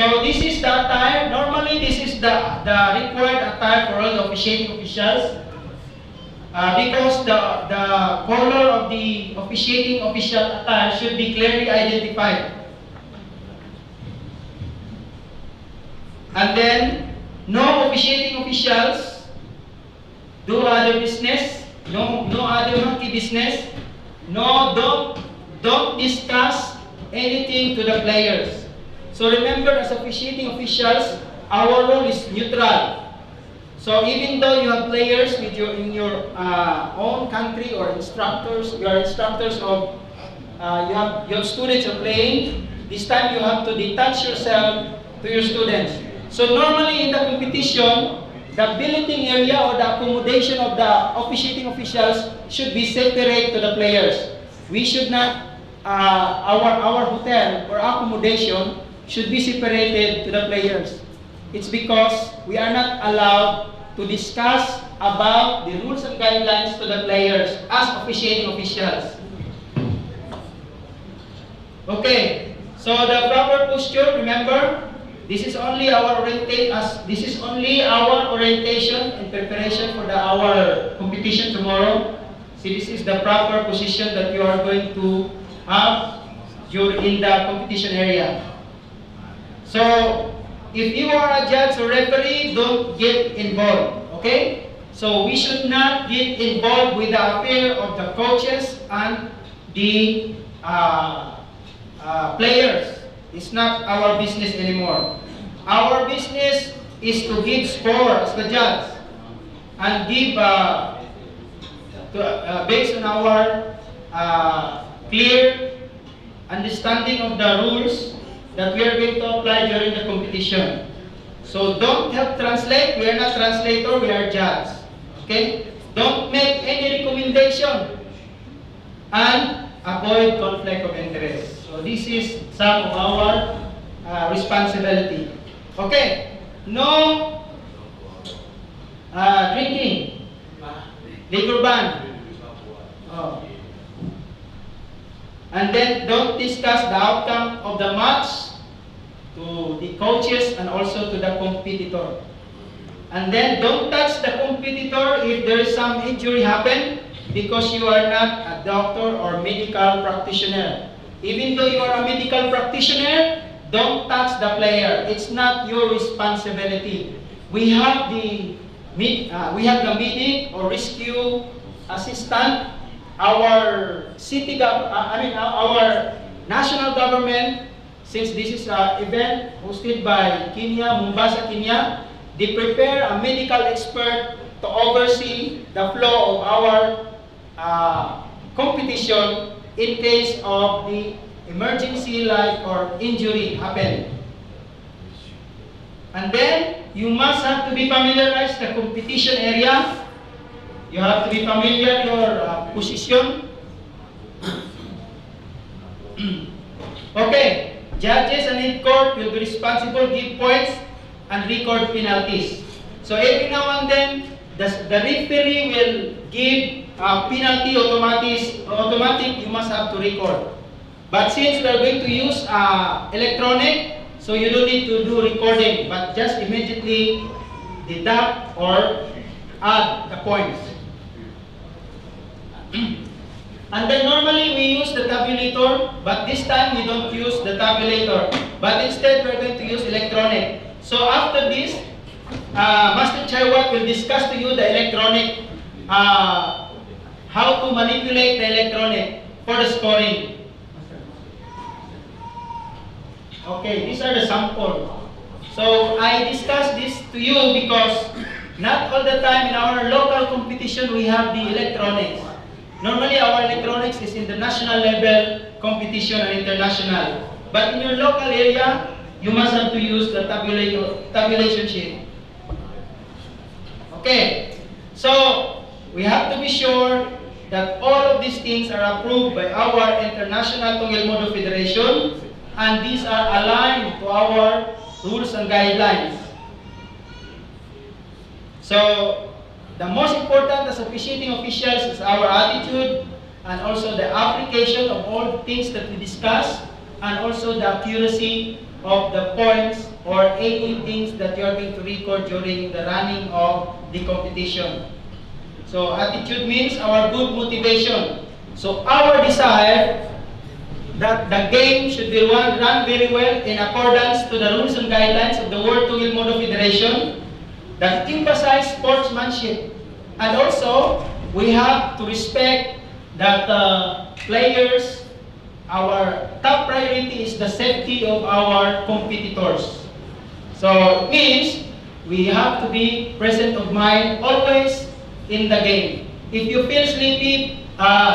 So this is the attire. Normally, this is the required attire for all the officiating officials. Because the color of the officiating official attire should be clearly identified. And then, no officiating officials do other business, no other monkey business, no, don't discuss anything to the players. So remember, as officiating officials, our role is neutral. So even though you have players with in your own country or instructors, you are instructors of, you have students are playing, this time you have to detach yourself to your students. So normally in the competition, the billeting area or the accommodation of the officiating officials should be separate to the players. We should not, our hotel or accommodation should be separated to the players. It's because we are not allowed to discuss about the rules and guidelines to the players as officiating officials. Okay, so the proper posture, remember, this is only our orientation and preparation for our competition tomorrow. See, this is the proper position that you are going to have in the competition area. So, if you are a judge or referee, don't get involved, okay? So we should not get involved with the affair of the coaches and the players. It's not our business anymore. Our business is to give score as the judge and give based on our clear understanding of the rules that we are going to apply during the competition. So don't help translate. We are not translator, we are judge. Okay? Don't make any recommendation and avoid conflict of interest. So this is some of our responsibility. Okay? No drinking. Liquor ban. Oh. And then don't discuss the outcome of the match to the coaches and also to the competitor. And then don't touch the competitor if there is some injury happen because you are not a doctor or medical practitioner. Even though you are a medical practitioner, don't touch the player. It's not your responsibility. We have the medic or rescue assistant. Our our national government, since this is an event hosted by Kenya, Mombasa, Kenya, they prepare a medical expert to oversee the flow of our competition in case of the emergency like or injury happen. And then you must have to be familiarized the competition area. You have to be familiar your position. Okay, judges and in court will be responsible, give points and record penalties. So every now and then, the referee will give penalty automatic. You must have to record. But since we are going to use electronic, so you don't need to do recording, but just immediately deduct or add the points. And then normally we use the tabulator, but this time we don't use the tabulator. But instead we're going to use electronic. So after this, Master Chaiwat will discuss to you the electronic, how to manipulate the electronic for the scoring. Okay, these are the sample. So I discuss this to you because not all the time in our local competition we have the electronics. Normally our electronics is in the national level competition and international. But in your local area, you must have to use the tabulation sheet. Okay, so we have to be sure that all of these things are approved by our International Tong-Il Moo-Do Federation and these are aligned to our rules and guidelines. So the most important as officiating officials is our attitude and also the application of all things that we discuss and also the accuracy of the points or any things that you are going to record during the running of the competition. So attitude means our good motivation. So our desire that the game should be run very well in accordance to the rules and guidelines of the World Tong-Il Moo-Do Federation that emphasize sportsmanship. And also, we have to respect that players, our top priority is the safety of our competitors. So it means we have to be present of mind always in the game. If you feel sleepy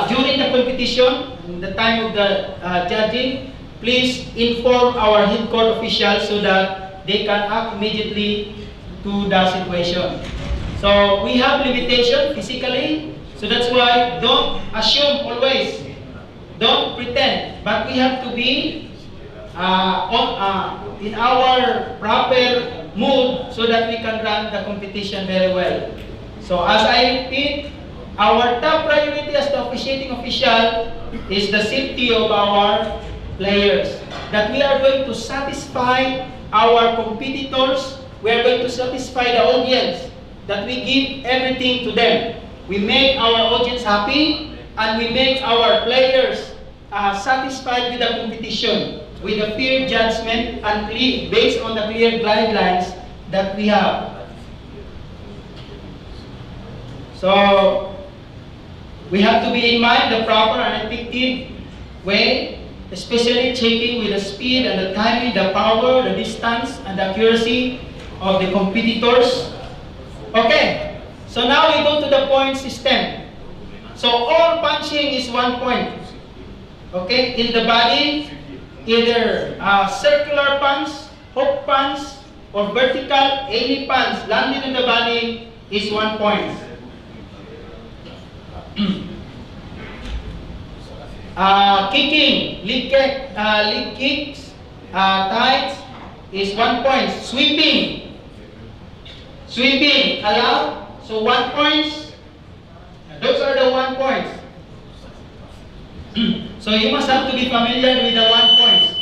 during the competition, in the time of the judging, please inform our head court officials so that they can act immediately to the situation. So we have limitation physically, so that's why don't assume always, don't pretend, but we have to be in our proper mood so that we can run the competition very well. So as I repeat, our top priority as the officiating official is the safety of our players. That we are going to satisfy our competitors, we are going to satisfy the audience, that we give everything to them. We make our audience happy, and we make our players satisfied with the competition, with a fair judgment, and based on the clear guidelines that we have. So, we have to be in mind the proper and effective way, especially checking with the speed and the timing, the power, the distance, and the accuracy of the competitors. Okay, so now we go to the point system. So all punching is 1 point. Okay, in the body, either circular punch, hook punch, or vertical, any punch landing in the body is 1 point. Kicking, leg kicks, tights is 1 point. Sweeping, allowed. So 1 point. Those are the 1 points. So you must have to be familiar with the 1 points,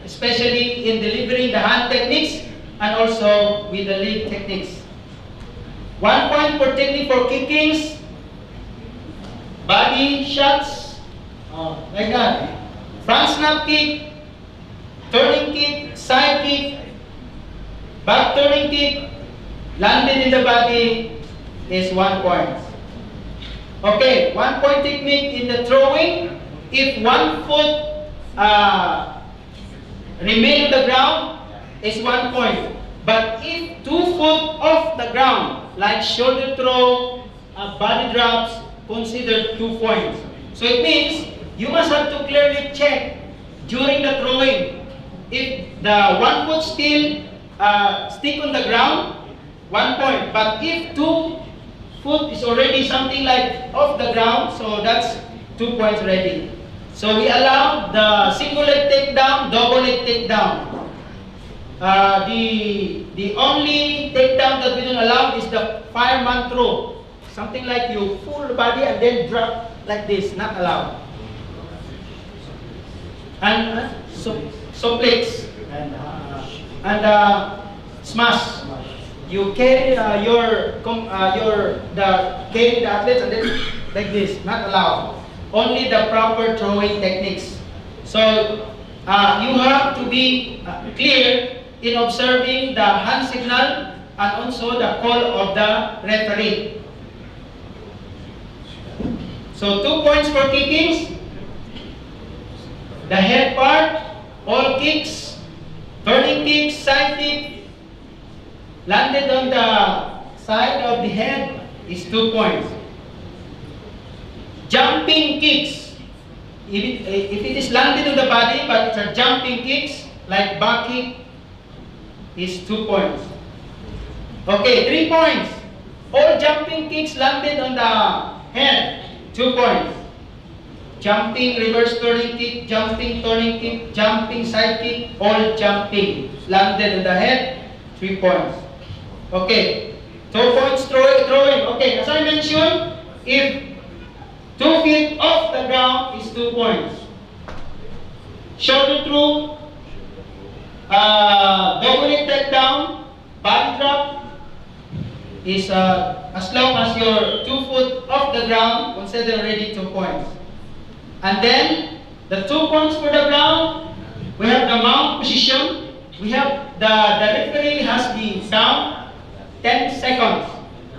especially in delivering the hand techniques and also with the leg techniques. 1 point for technique for kickings, body shots, like that. Front snap kick, turning kick, side kick, back turning kick, landed in the body is 1 point. Okay, 1 point technique in the throwing. If 1 foot remain on the ground, is 1 point. But if 2 foot off the ground, like shoulder throw, body drops, considered 2 points. So it means you must have to clearly check during the throwing. If the 1 foot still stick on the ground, 1 point. But if 2 foot is already something like off the ground, so that's 2 points already. So we allow the single leg takedown, double leg takedown. The only takedown that we don't allow is the fireman throw. Something like you pull the body and then drop like this, not allowed. And suplex and smash. You carry carry the athletes and then like this, not allowed. Only the proper throwing techniques. So you have to be clear in observing the hand signal and also the call of the referee. So 2 points for kickings. The head part, all kicks, turning kicks, side kick, landed on the side of the head is 2 points. Jumping kicks, if it is landed on the body but it's a jumping kicks, like back kick, is 2 points. Okay, 3 points. All jumping kicks landed on the head, 2 points. Jumping, reverse turning kick, jumping, turning kick, jumping, side kick, all jumping landed on the head, 3 points. Okay, 2 points throwing. Okay, as I mentioned, if 2 feet off the ground is 2 points. Shoulder through, Double leg takedown, body drop is as long as you're 2 foot off the ground, consider already 2 points. And then the 2 points for the ground, we have the mount position. We have the referee has the count 10 seconds.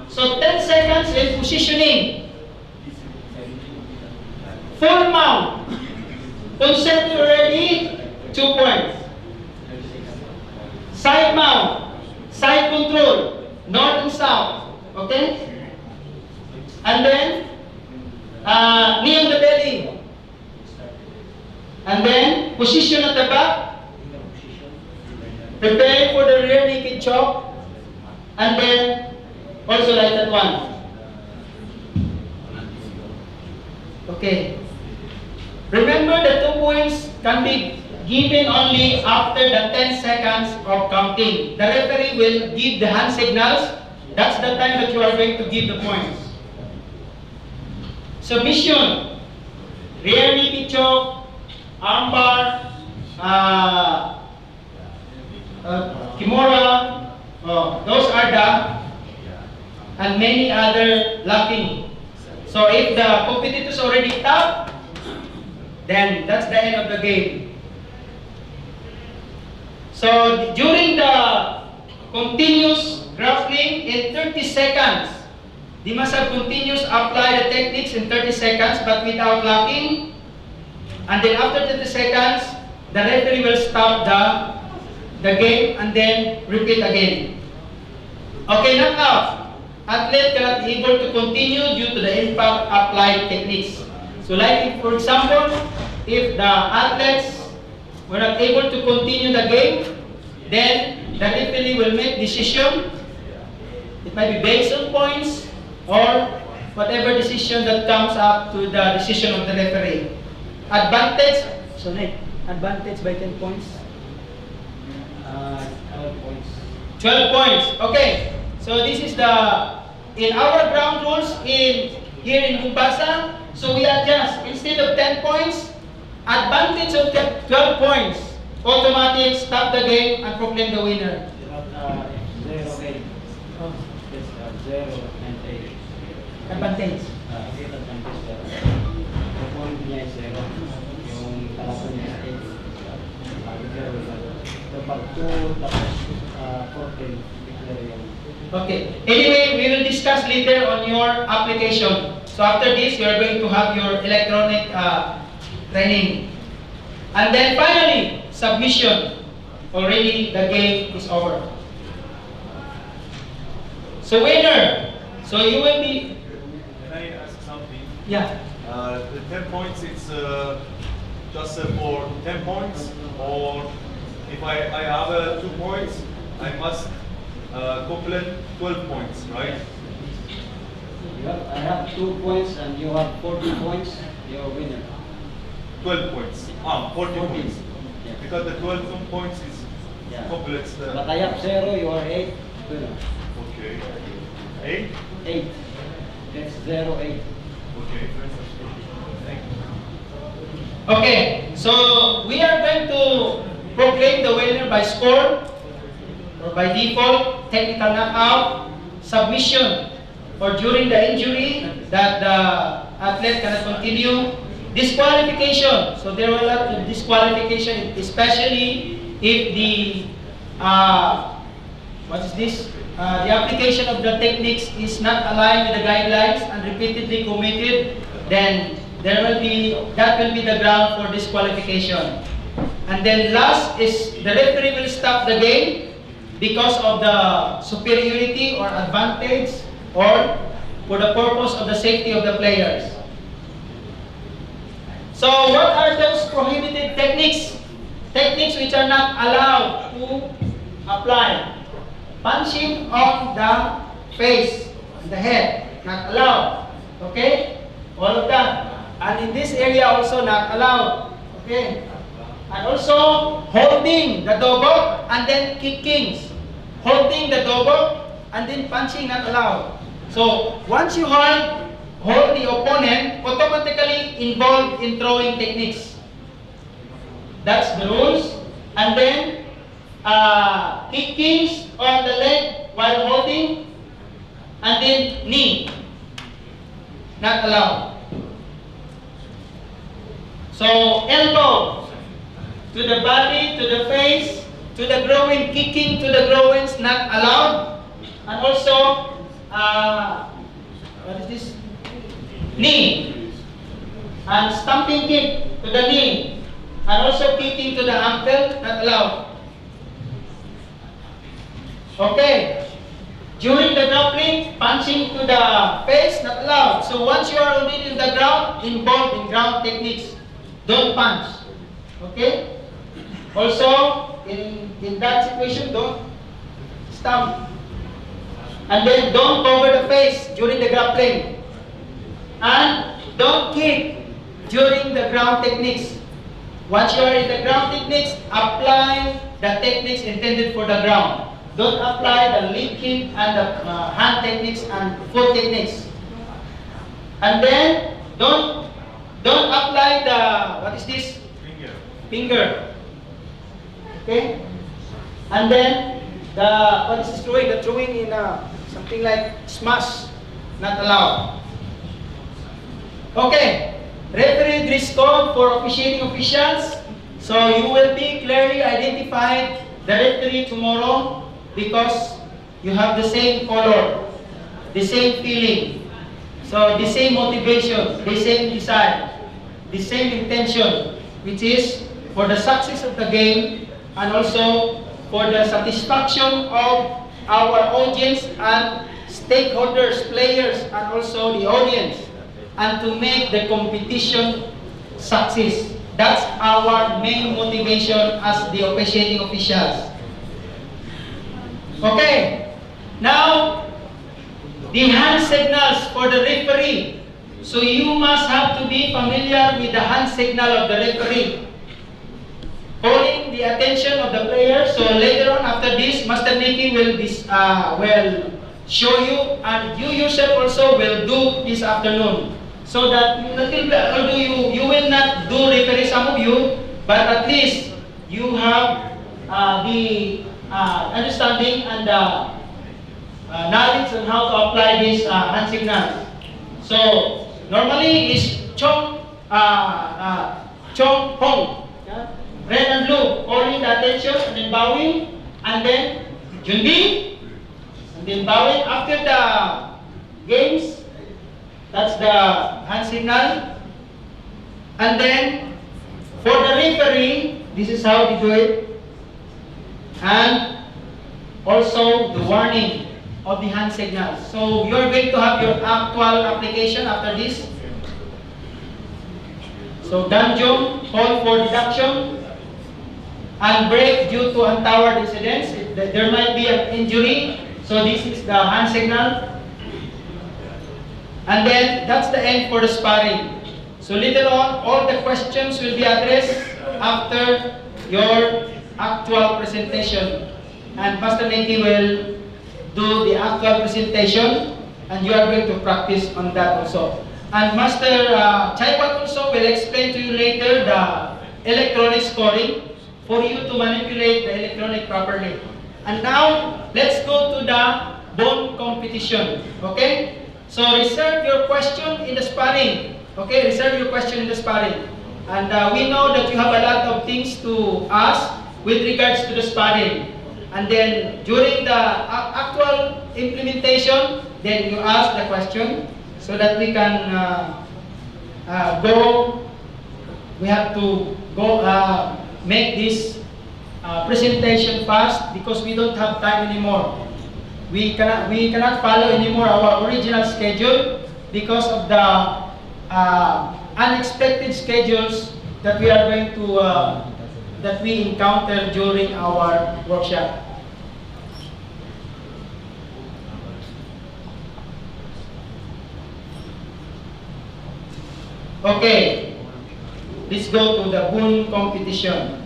So 10 seconds is positioning. Full mount. Consider already 2 points. Side mount, side control, north and south, okay? And then, knee on the belly. And then, position at the back. Prepare for the rear naked choke. And then, also like that one. Okay. Remember the 2 points can be given only after the 10 seconds of counting. The referee will give the hand signals. That's the time that you are going to give the points. Submission, rear naked choke, armbar, kimura, those are the, and many other locking. So if the competitors already tap, then that's the end of the game. So during the continuous grappling in 30 seconds, they must have continuous apply the techniques in 30 seconds but without locking. And then after 30 seconds, the referee will stop the game and then repeat again. Okay, knockout. Athlete cannot be able to continue due to the impact applied techniques. So like if, for example, if the athletes were not able to continue the game, then the referee will make decision. It might be based on points or whatever decision that comes up to the decision of the referee. Advantage, so Nick, advantage by 10 points. 12 points. 12 points. Okay. So this is the in our ground rules here in Mombasa. So we adjust instead of 10 points. Advantage of 12 points. Automatic, stop the game and proclaim the winner. 0-8. Oh. Yes, 0 and 8. Advantage. Yung point niya is 0. Yung talasan niya is 8. 0. So pag 2 tapos 14, declare yung. Okay. Anyway, we will discuss later on your application. So after this, you are going to have your electronic training. And then finally, submission. Already the game is over. So winner. So you will be. Can I ask something? Yeah. The 10 points, it's just for 10 points, or if I have 2 points, I must complete 12 points, right? I have 2 points and you have 40 points, you're a winner. 12 points. 40 points. Yeah. Because the 12 points is completes the. But I have 0, you are 8, winner. Okay. 8? 8. That's 0, 8. Okay. Thank you. Okay. So we are going to proclaim the winner by score or by default, technical knockout, submission, or during the injury that the athlete cannot continue. Disqualification. So there were a lot of disqualification, especially if the what is this? The application of the techniques is not aligned with the guidelines and repeatedly committed, then that will be the ground for disqualification. And then last is the referee will stop the game because of the superiority or advantage or for the purpose of the safety of the players. So what are those prohibited techniques? Techniques which are not allowed to apply. Punching on the face, on the head, not allowed. Okay? All of that. And in this area also not allowed. Okay? And also holding the dobo and then kicking. Holding the dobo and then punching not allowed. So once you hold the opponent, automatically involved in throwing techniques. That's the rules. And then kickings on the leg while holding, and then knee, not allowed. So elbow to the body, to the face, to the groin, kicking to the groins, not allowed. And also, what is this? Knee. And stamping kick to the knee. And also kicking to the ankle, not allowed. Okay. During the grappling, punching to the face, not allowed. So once you are already in the ground, involved in ground techniques, don't punch. Okay? Also, in that situation, don't stamp. And then don't cover the face during the grappling. And don't kick during the ground techniques. Once you are in the ground techniques, apply the techniques intended for the ground. Don't apply the leg kick and the hand techniques and foot techniques. And then don't apply the, what is this? Finger. Okay? And then the, what is this throwing? The throwing in something like smash, not allowed. Okay. Referee dress code for officiating officials. So you will be clearly identified the referee tomorrow, because you have the same color, the same feeling, so the same motivation, the same desire, the same intention, which is for the success of the game and also for the satisfaction of our audience and stakeholders, players, and also the audience, and to make the competition success. That's our main motivation as the officiating officials. Okay, now the hand signals for the referee. So you must have to be familiar with the hand signal of the referee, calling the attention of the player. So later on, after this, Master Nicky will show you, and you yourself also will do this afternoon. So that although you will not do referee, some of you, but at least you have the understanding and knowledge on how to apply this hand signal. So normally is chong hong, yeah? Red and blue, calling the attention and then bowing, and then junbi, and then bowing after the games. That's the hand signal. And then for the referee, this is how we do it. And also the warning of the hand signals. So you're going to have your actual application after this. So Danjong, call for deduction, and break due to untoward incidents. There might be an injury. So this is the hand signal. And then that's the end for the sparring. So later on, all the questions will be addressed after your actual presentation, and Master Nicky will do the actual presentation, and you are going to practice on that also. And Master Chaipat also will explain to you later the electronic scoring for you to manipulate the electronic properly. And now let's go to the bone competition. Okay? So reserve your question in the sparring. Okay? Reserve your question in the sparring. And we know that you have a lot of things to ask with regards to the sparring. And then during the actual implementation, then you ask the question so that we can we have to go make this presentation fast, because we don't have time anymore. We cannot follow anymore our original schedule because of the unexpected schedules that we are going to that we encounter during our workshop. Okay, let's go to the bone competition.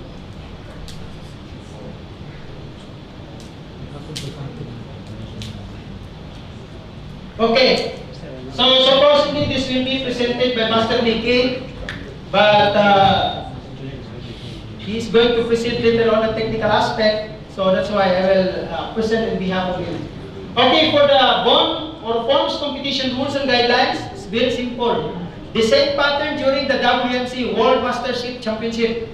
Okay, so supposedly this will be presented by Master Nicky, but he's going to present later on the technical aspect. So that's why I will present on behalf of him. Okay, for the bond or forms competition rules and guidelines, it's very simple. The same pattern during the WMC World Mastership Championship.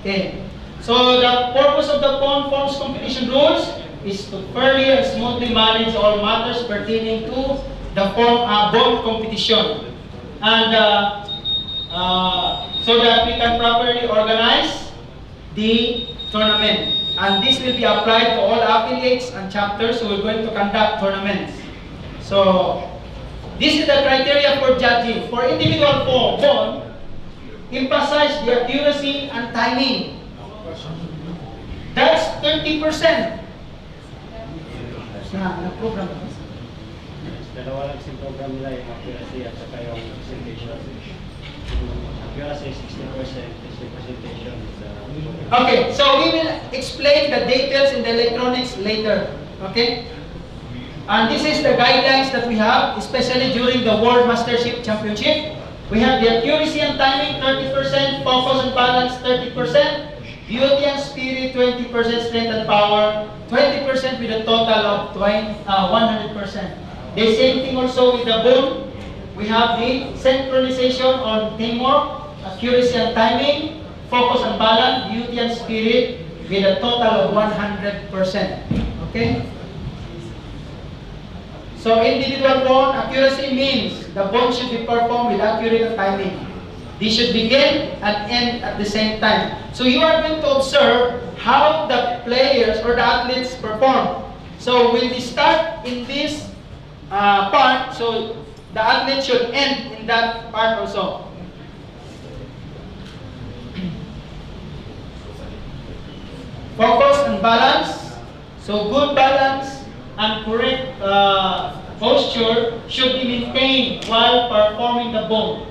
Okay. So the purpose of the bond forms competition rules is to fairly and smoothly manage all matters pertaining to the bond competition, and so that we can properly organize the tournament. And this will be applied to all affiliates and chapters who are going to conduct tournaments. So this is the criteria for judging. For individual bond, emphasize the accuracy and timing. That's 30%. Na-program. Dalawa lang sa program nila yung accuracy at saka yung presentation. Accuracy 60%, presentation is Okay, so we will explain the details in the electronics later. Okay? And this is the guidelines that we have, especially during the World Mastership Championship. We have the accuracy and timing 30%, focus and balance 30%, beauty and spirit 20%, strength and power 20% with a total of 100%. The same thing also with the bond. We have the synchronization on teamwork, accuracy and timing, focus and balance, beauty and spirit with a total of 100%. Okay? So individual bond accuracy means the bond should be performed with accurate timing. They should begin and end at the same time. So you are going to observe how the players or the athletes perform. So when they start in this part, so the athlete should end in that part also. Focus and balance. So good balance and correct posture should be maintained while performing the bond.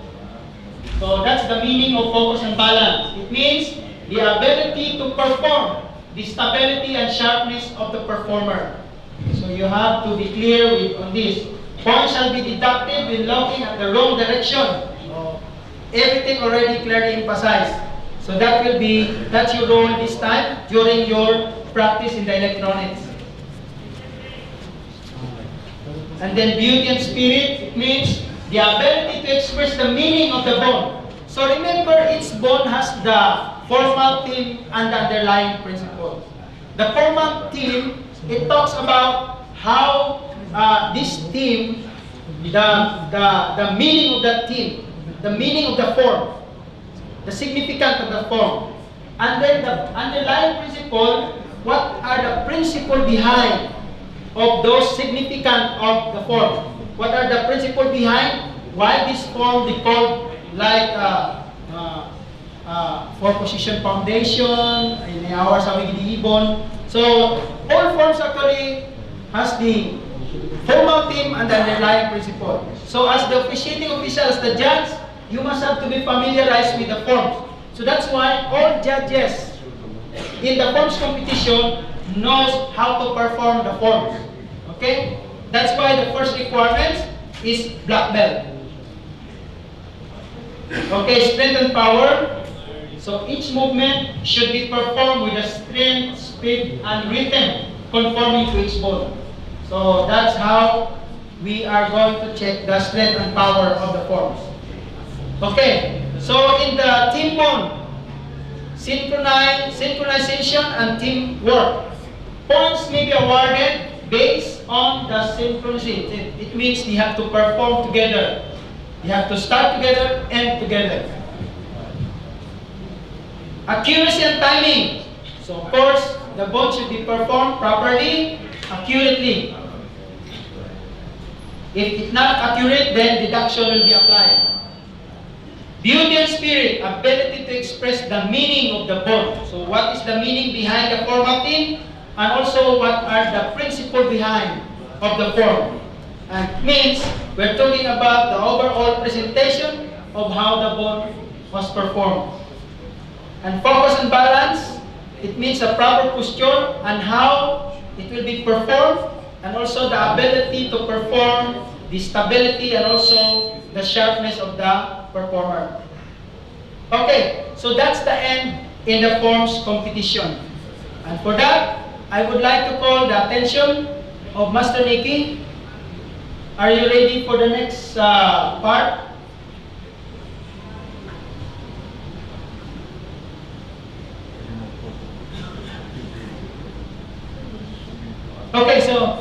So that's the meaning of focus and balance. It means the ability to perform, the stability and sharpness of the performer. So you have to be clear on this. Points shall be deducted when looking at the wrong direction. So everything already clearly emphasized. So that's your role this time during your practice in the electronics. And then beauty and spirit, it means the ability to express the meaning of the bond. So remember, each bond has the formal theme and the underlying principle. The formal theme, it talks about how this theme, the meaning of that theme, the meaning of the form, the significance of the form. And then the underlying principle, what are the principles behind of those significant of the form? What are the principles behind why this form they called like four position foundation in our sawig ibon. So all forms actually has the formal theme and the underlying principle. So as the officiating official, as the judge, you must have to be familiarized with the forms. So that's why all judges in the forms competition knows how to perform the forms. Okay? That's why the first requirement is black belt. Okay, strength and power. So each movement should be performed with a strength, speed, and rhythm conforming to each ball. So that's how we are going to check the strength and power of the forms. Okay, so in the team bond, synchronization and teamwork. Points may be awarded based on the synchronicity. It means they have to perform together. They have to start together, end together. Accuracy and timing. So of course, the bond should be performed properly, accurately. If it's not accurate, then deduction will be applied. Beauty and spirit, ability to express the meaning of the bond. So what is the meaning behind the formal theme? And also what are the principles behind of the form? And it means we're talking about the overall presentation of how the bond was performed. And focus and balance, it means a proper posture and how it will be performed, and also the ability to perform, the stability, and also the sharpness of the performer. Okay, so that's the end in the forms competition. And for that, I would like to call the attention of Master Nikki. Are you ready for the next part? Okay, so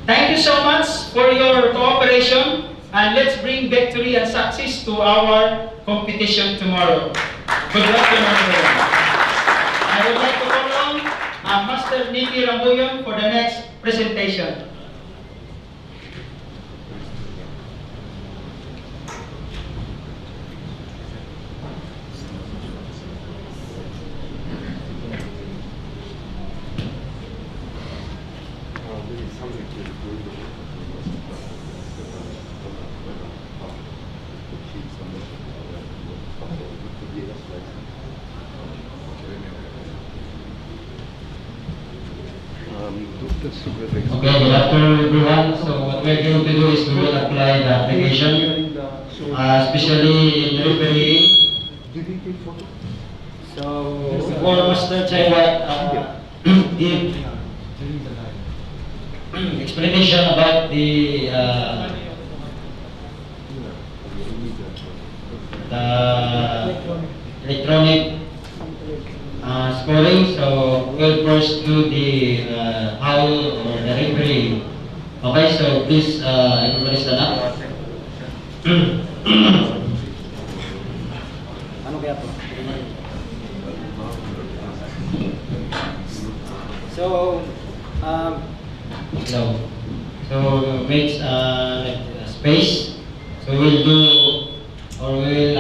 thank you so much for your cooperation, and let's bring victory and success to our competition tomorrow. Good luck to everyone. I would like to call on Master Nikki Rambuyon for the next presentation. Okay, good afternoon everyone. So what we're going to do is we will apply the application, especially in refereeing. So before Master Chaiwat give explanation about the electronic scoring, so we'll first do the how or the referee. Okay, so please everybody stand up. Ano kaya po? So, So makes like a space. So we'll do or we'll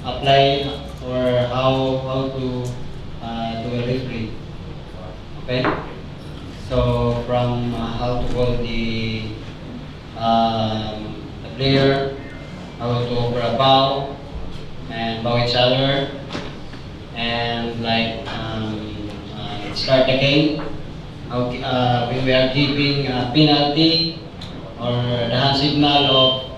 apply or how to do a referee. Okay. So from how to call the player, how to offer a bow and bow each other, and like start the game. How, when we are giving a penalty or the hand signal of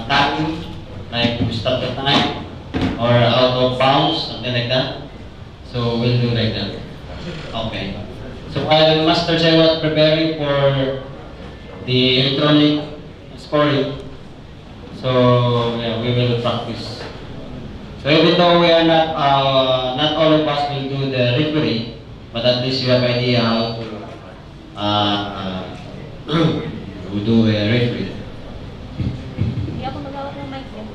tackling, like we stop the time or out of bounds, something like that. So we'll do like that. Okay. So while Master Chai was preparing for the electronic scoring, so yeah, we will practice. So even though we are not all of us will do the referee, but at least you have idea how to do a referee. Hindi ako magawak ng mic yan.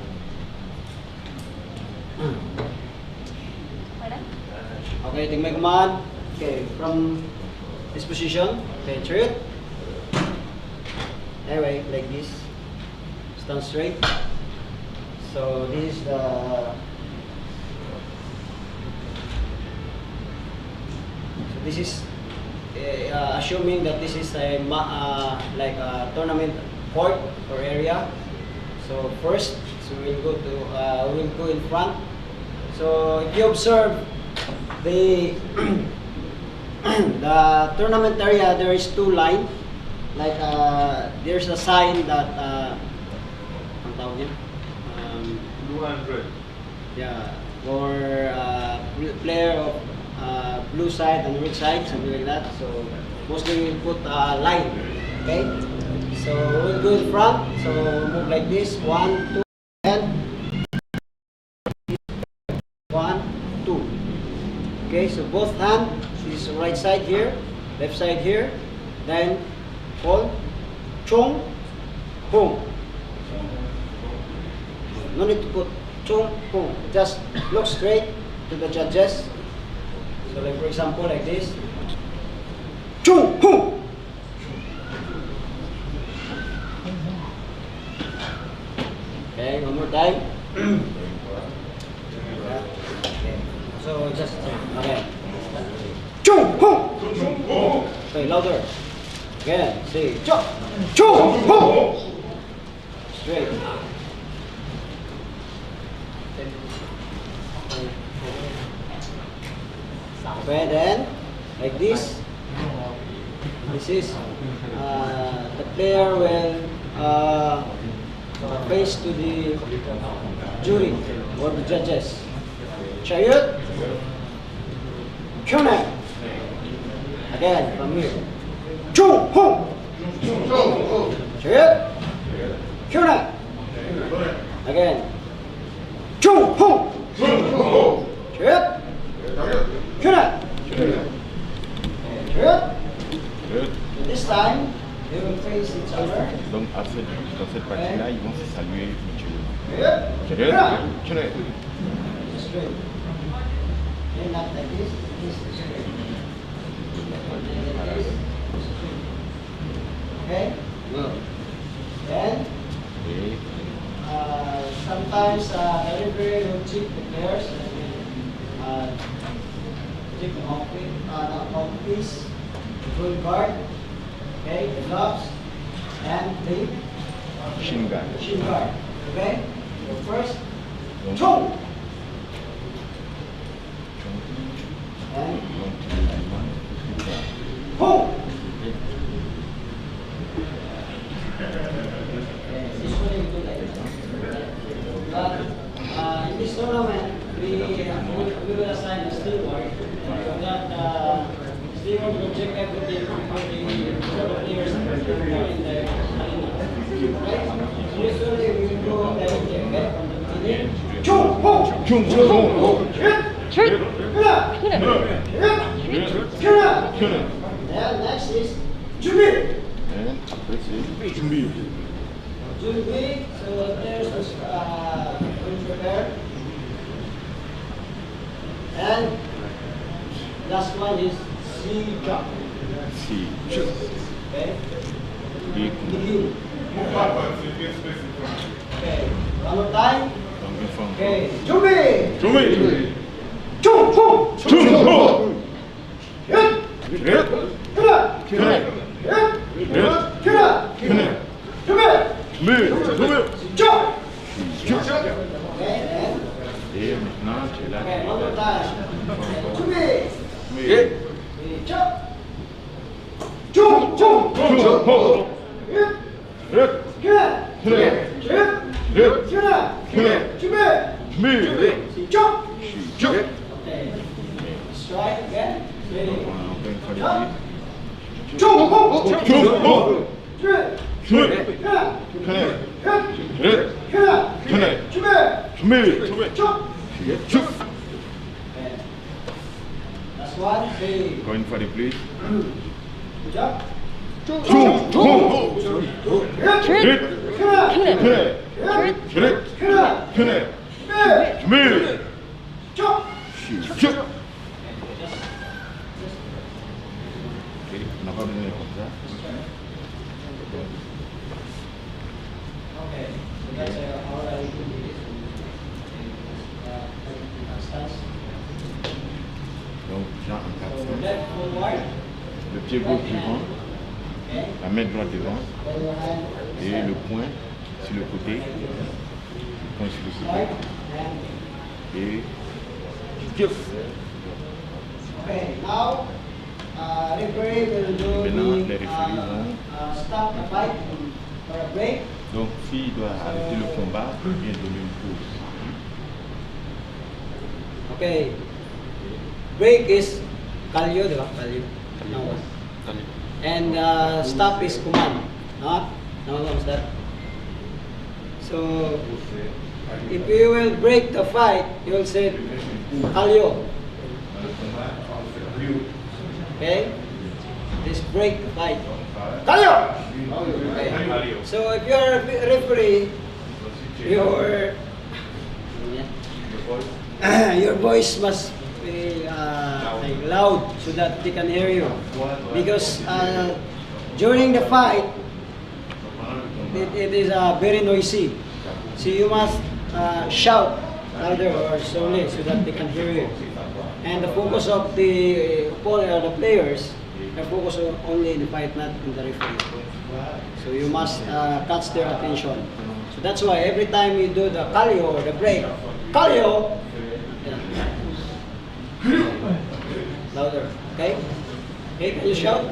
Pardon? okay, take my command. Okay, from this position. Okay, turret. Anyway, like this. Stand straight. So this is the this is assuming that this is a like a tournament court or area. So first, so we'll go in front. So if you observe the the tournament area, there is two lines. Like there's a sign that ang tawag niya? Blue and red. Yeah, or player of blue side and red side, something like that. So mostly we put a line. Okay. So we'll go in front. So move like this. 1, 2, and 1, 2. Okay. So both hand. This is right side here, left side here. Then hold. Chung. Boom. No need to put chung. Boom. Just look straight to the judges. So like for example like this. Chung, hoo. Okay, one more time. Okay. So just okay. Chung, hoo. Okay, louder. Again, say chung, chung, hoo. Straight. Okay, then like this. This is the player will face to the jury or the judges. Chariot. Kyunen. Again, from here. Chung Hong. Chariot. Kyunen. Again. Chung Hong. Chariot. Kyunen. Chariot. This time, they will face each other. Donc dans cette partie-là, ils vont se saluer mutuellement. Chariot. Chariot. Straight. Okay, not like this. This is straight. Okay? Then, Et sometimes the referee will check the players and check the mouthpiece, the full guard, okay, the gloves, and the shin guard. shin guard. Okay? So first, Donc, Chung! donc, And tu Hong! Usually we do like this. But in this tournament, we will assign a steward. And for that, steward will check everything for the players in the arena. Right? Usually we will go directly, okay, from the beginning. Chung! Hong! Chung Hong. Chariot. Kyuna! Kyuna! Kyunen. Then next is Jubi! Et après c'est Jumbi. Jubi, so the players will prepare. And last one is Si-Chop. Si. Okay? Begin. Begin. Okay, one more time. Donc une fois encore. Okay, Jubi! Jumbi. Chung! Hong! Chung Hong. Hit! Chariot. Kyuna! Kyunen. Hit! Chariot. Kyuna! Kyunen. Jubi! Jumbi. Jumbi. Chop! Chop. Okay, and Et maintenant tu es là. okay, one more time. Jubi! Jumbi. Chop! Chung! Chung! Chung Hong. Hit! Chariot. Kyuna! Kyunen. Hit! Chariot. Kyuna! Kyunen. Jubi! Jumbi. Chop! Chop. Okay. Strike again. Ready. Encore une fois les Chung! Hong! Chung Hong. Jubi! Jumbi. Kyuna! Kyunen. Hit! Chariot. Kyuna! Kyunen. Jubi! Jumbi. Chop! Chop. Okay. Last one. Ready. Encore une fois de plus. Good job. Chung Hong. Hit! Chariot. Kyuna! Kyunen. Kyunen. Hit! Chariot. Kyuna! Kyunen. Jubi! Jumbi. Chop! Chop. Ok, on n'a pas besoin de comme ça. Okay, so that's how I do it. Stance. Donc, Jean en So 4 left forward. Le pied gauche devant, Okay. la main droite devant Then your hand et le poing sur le côté. Le poing sur le strike côté. and Et kick. okay. Now referee will do Maintenant, les the référés vont. stop the fight for a break. Donc, s'il doit arrêter le combat, il vient donner une pause. Okay. Break is kalyo, di ba? Kalyo. No. And stop is command. Huh? No, what's that? So, if you will break the fight, you will say kalyo. Okay? Just break the fight. Kalyo! Okay. So, if you are a referee, your voice must be like loud so that they can hear you. Because during the fight, it is very noisy. So you must shout louder or slowly so that they can hear you. And the focus of the players are focused only in the fight, not in the referee. So you must catch their attention. So that's why every time you do the kalyo or the break, kalyo, louder, okay? Okay, can you shout?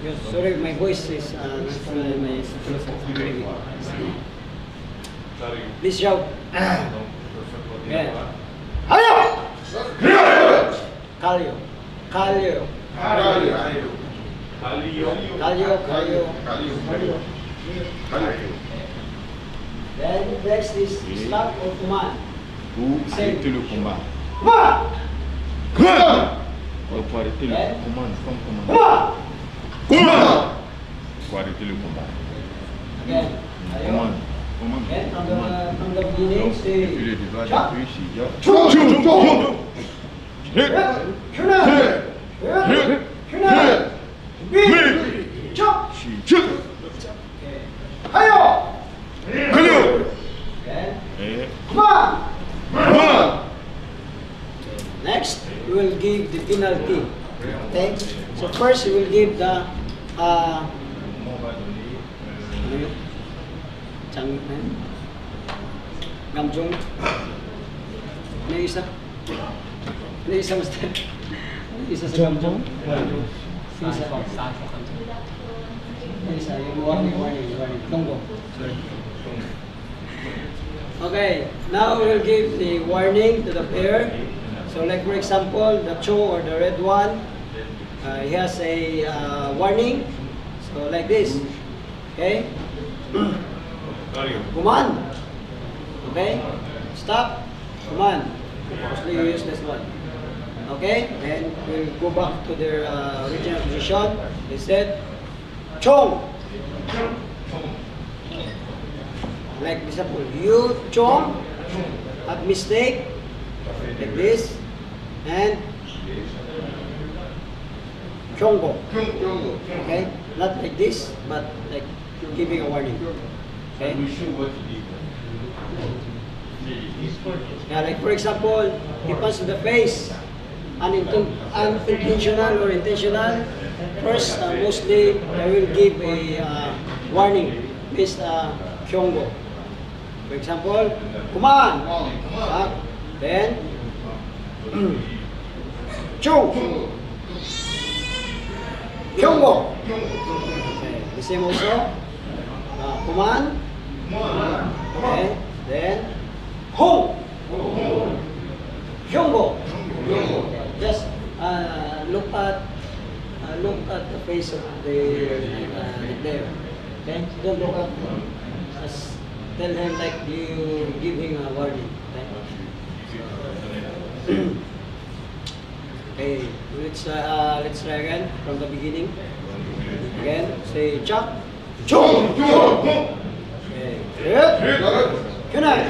Yes, sorry, my voice is not from my Please shout. Yeah. Kalyo! Kalyo. Kalyo. Then next is stop or command. Ou arrêter le combat. Command! Ou pour arrêter le combat, comme commande. Pour arrêter le combat. Again. Commande. Again, from the beginning, Et say puis le débat chop. de ici. Next, we will give the penalty. Okay? So first, we will give the Gamjong. Ano yung isa? Ano yung isa, Master? Ano yung isa sa Gamjong? Yung isa. Yung isa, yung warning. Tonggo. Sorry. Okay, now we will give the warning to the player. So like for example, the Cho or the red one, he has a warning. So like this. Okay? Command. Okay? Stop. Command. Mostly you use this one. Okay? Then we'll go back to their original position. They said, Chong. Like example, you Chong have mistake like this and Chongo. Okay? Not like this, but like giving a warning. Okay? Yeah, like for example, he punched in the face, unintentional or intentional. First, mostly I will give a warning based Kyongo. For example, command. Then, Chung. Kyongo. Okay, the same also. Command. Okay, then, Hong. Kyongo. Just look at the face of the player. Okay, don't look up. Just tell him like you give him a warning. Okay, let's try again from the beginning. Again, say chop, chop, chop. Okay, good night.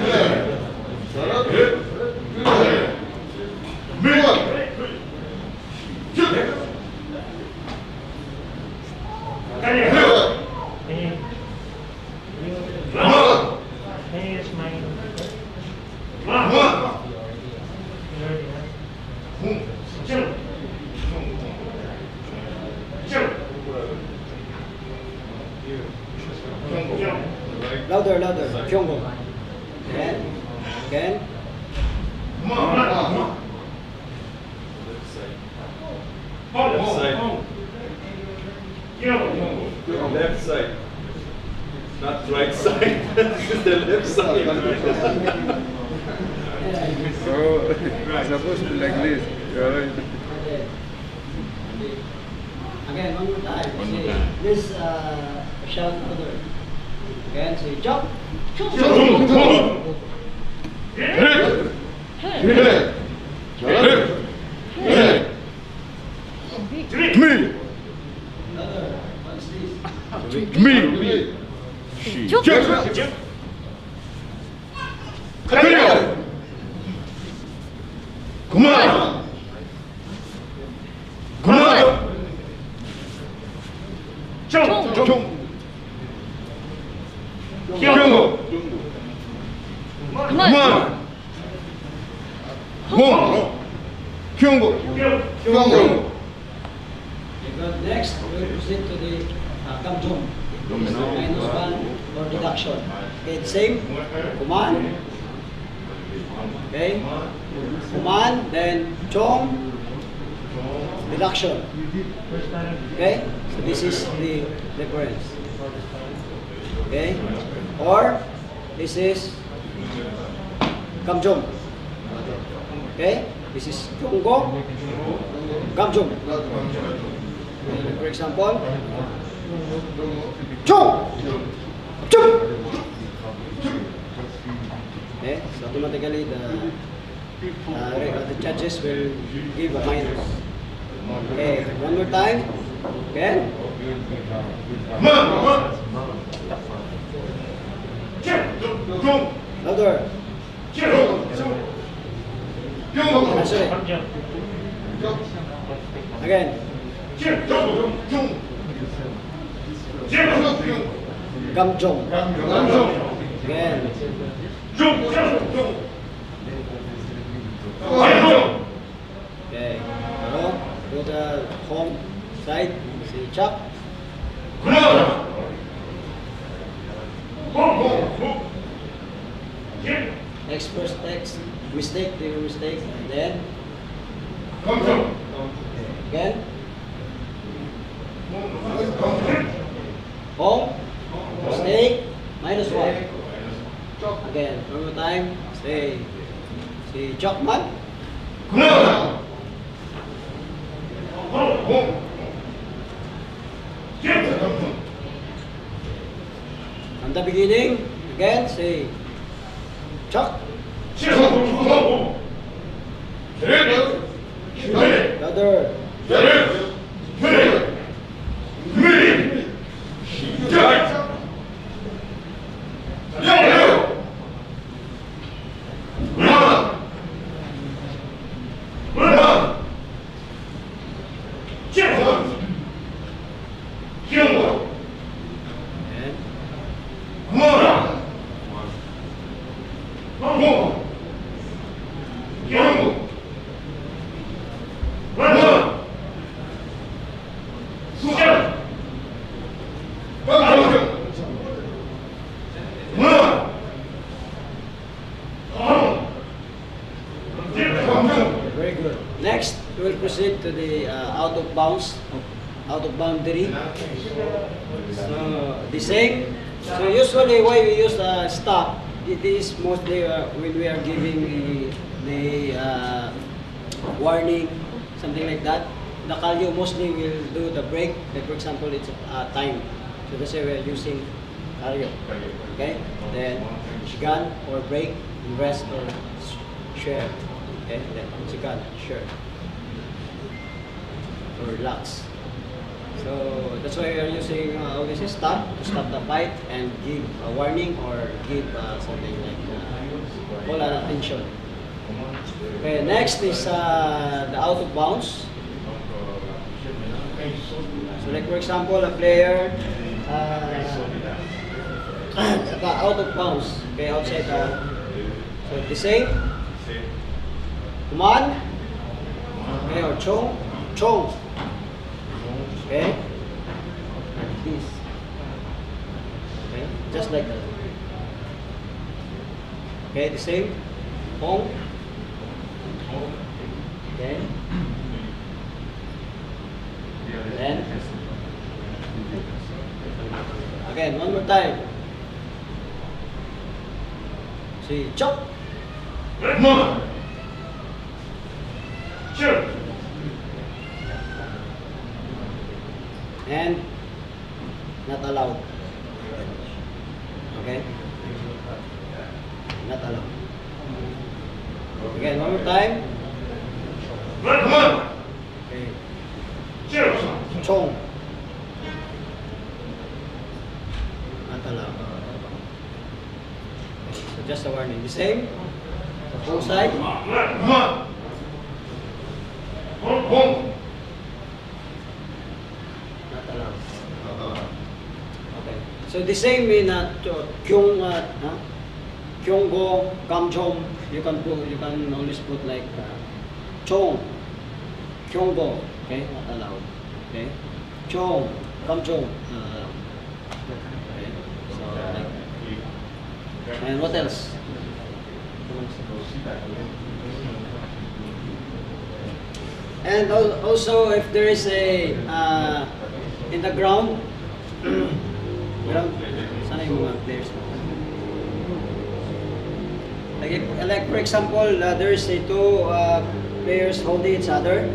Louder, louder. Kyongo. Again. Left side. Not right side. This is the left side. Oh, it's supposed to be like this. Again, one more time. One more Say, time. this shout louder. Again, say jump. Louder. What's this? Me. Come on. Come on. Chung. Kyongo. Come on. Hong. Kyongo. Okay, good. Next, we'll proceed to the Kamjong. Minus one or deduction. Okay, the same. Command. Okay. Command, then Chong. Deduction. Okay. So this is the difference. Okay. Or this is Kamjong. Okay. This is Kyunggo, Gamjong. For example, Chong, Chong. Okay, so automatically the judges will give a minus. Okay, one more time. Okay. Louder. Answer it. Again. Gamjong. Again. Okay. Now, go to the home side. See Chuck. X first X. Mistake, do your mistake. And then. Again. Home. Mistake. -1. Again. One more time. Say. Si Chuckman. From the beginning, again, say Chuck. Louder. Very good. Next, we will proceed to the out of boundary. So the same. So usually, why we use stop? It is mostly when we are giving the warning, something like that. The kalyo mostly will do the break. Like for example, it's time. So that's why we are using kalyo. Okay. Then shigan or break, rest or share. Okay. Then shigan, share or relax. So that's why we are using always stop to stop the fight and give a warning or give something like call an attention. Okay, next is the out of bounds. So like for example, a player out of bounds, okay, outside so the same. Come on. Okay, or chong. Okay, like this. Okay, just like that. Okay, the same. Hong. Okay. Then again, one more time. See, chop. And not allowed. Okay? Not allowed. Again, one more time. Okay. Chong. Not allowed. Okay, so just a warning. The same. The full side. Okay. So the same in Kyunggo, Gamjong, you can always put like Chong, Kyunggo, okay, not allowed. Okay, Chong, Gamjong, okay. So like, and what else? And also, if there is a in the ground, sana yung mga players. Like for example, there is two players holding each other.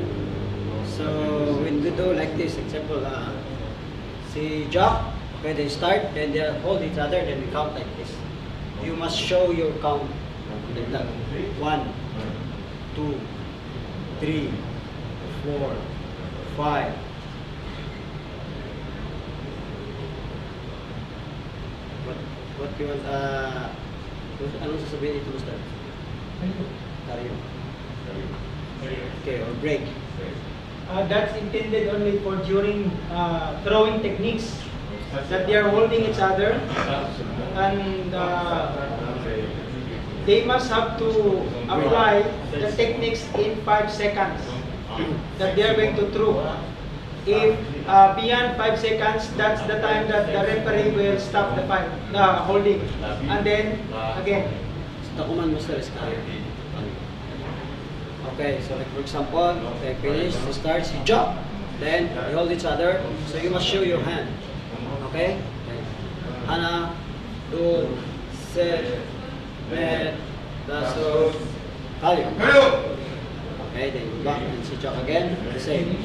So when we do like this, example, see Jack, okay, they start, then they hold each other, then we count like this. You must show your count like that. 1, 2, 3, 4, 5. What you want? Anong sasabihin ito, Mr.? Carry. Okay, or break. That's intended only for during throwing techniques, that they are holding each other, and they must have to apply the techniques in 5 seconds that they are going to throw. If beyond 5 seconds, that's the time that the referee will stop the fight, the holding, and then again. Takuman, Mr. Iskay. Okay, so like for example, okay, finish, he starts, he jump, then you hold each other, so you must show your hand. Okay? Hana, do, set, net, daso, kayo. Okay, then you back and si Chuck again, the same.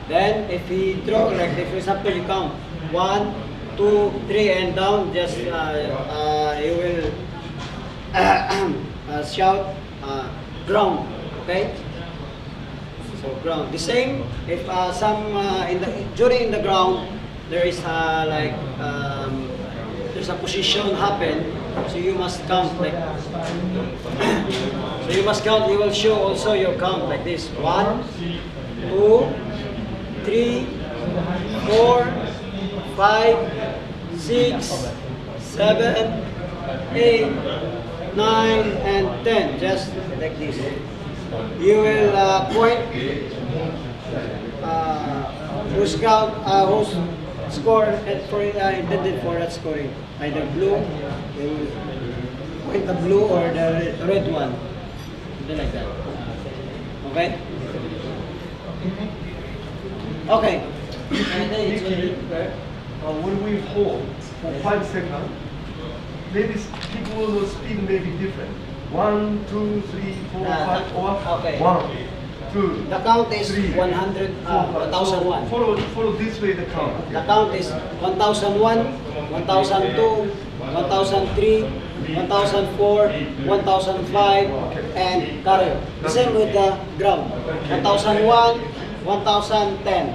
Then if he throw, like for example, you count 1, 2, 3 and down, just you will shout ground. Okay, so ground. The same if some during the ground there is like there's a position happen, so you must count like. So you must count. You will show also your count like this: 1, 2, 3, 4, 5, 6, 7, 8, 9, and 10. Just like this. You will point whose count, whose score intended for that scoring. Either blue, you will point the blue or the red one. Something like that. Okay? Okay. And then it's when we hold for 5 seconds, maybe people will speed may be different. 1, 2, 3, 4, 5, or okay. 1, 2. The count is 3, 100, 1001. Follow this way the count. The count is 1001, 1002, 1003, 1004, 1005, and carry. The same with the ground. 1001, 1010.